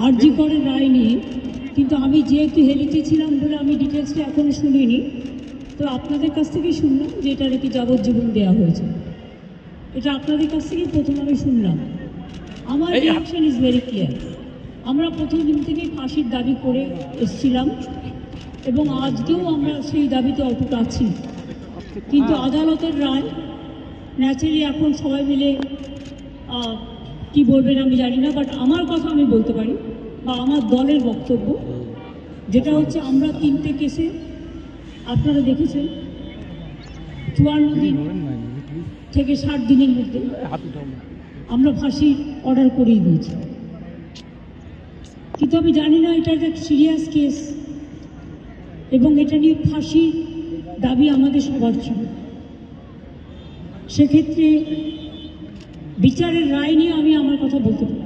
আরজি করে রায় নিয়ে, কিন্তু আমি যেহেতু হেলিতে ছিলাম বলে আমি ডিটেলসটা এখনো শুনিনি। তো আপনাদের কাছ থেকেই শুনলাম যে এটা নাকি যাবজ্জীবন দেওয়া হয়েছে। এটা আপনাদের কাছ থেকেই প্রথম আমি শুনলাম। আমার রিঅ্যাকশন ইজ ভেরি ক্লিয়ার। আমরা প্রথম দিন থেকেই ফাঁসির দাবি করে এসেছিলাম এবং আজকেও আমরা সেই দাবিতে অটুট আছি। কিন্তু আদালতের রায় ন্যাচারালি এখন সবাই মিলে কি বলবেন আমি জানি না, বাট আমার কথা আমি বলতে পারি বা আমার দলের বক্তব্য যেটা হচ্ছে, আমরা 3টে কেসে আপনারা দেখেছেন 54 দিন থেকে 60 দিনের মধ্যে আমরা ফাঁসি অর্ডার করিয়ে দিয়েছি। কিন্তু আমি জানি না এটা একটা সিরিয়াস কেস এবং এটা নিয়ে ফাঁসি দাবি আমাদের সবার ছিল। সেক্ষেত্রে বিচারের রায় নিয়ে আমি আমার কথা বলতে পারি।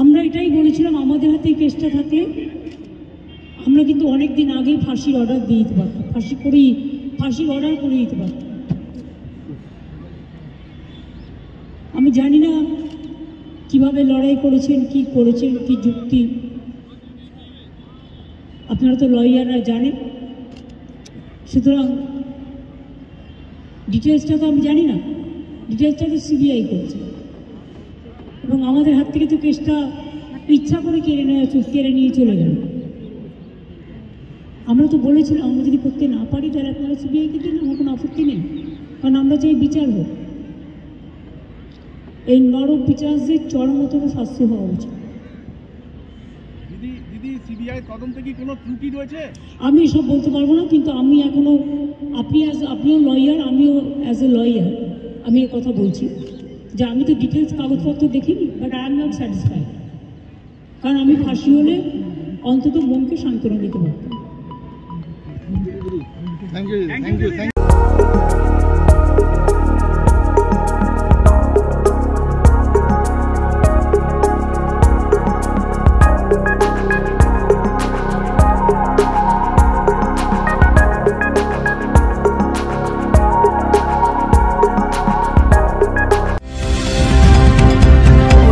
আমরা এটাই বলেছিলাম, আমাদের হাতে কেসটা থাকলে আমরা কিন্তু অনেক দিন আগেই ফাঁসির অর্ডার দিয়ে দিতে পারতাম, ফাঁসির অর্ডার করে দিতে পারতাম। আমি জানি না কিভাবে লড়াই করেছেন, কি যুক্তি, আপনারা তো লয়াররা জানেন। সুতরাং ডিটেলসটা তো আমি জানি না, ডিটেলসটা তো সিবিআই করছে এবং আমাদের হাত থেকে তো কেসটা ইচ্ছা করে কেড়ে নিয়ে চলে গেল। আমরা তো বলেছিলাম আমরা যদি করতে না পারি তাহলে আপনারা সিবিআইকে দিন, আমার কোনো আপত্তি নেই, কারণ আমরা চাই বিচার হোক। এই নরক বিচারদের চরমতম শাস্তি হওয়া উচিত। আমি এসব বলতে পারবো না, কিন্তু আমি এখনো আপনিও লয়ার, আমিও অ্যাজ এ লয়ার আমি এ কথা বলছি যে আমি তো ডিটেলস কাগজপত্র দেখিনি, but I am not satisfied. কারণ আমি ফাঁসি হলে অন্তত মনকে সান্ত্বনা দিতে পারতাম।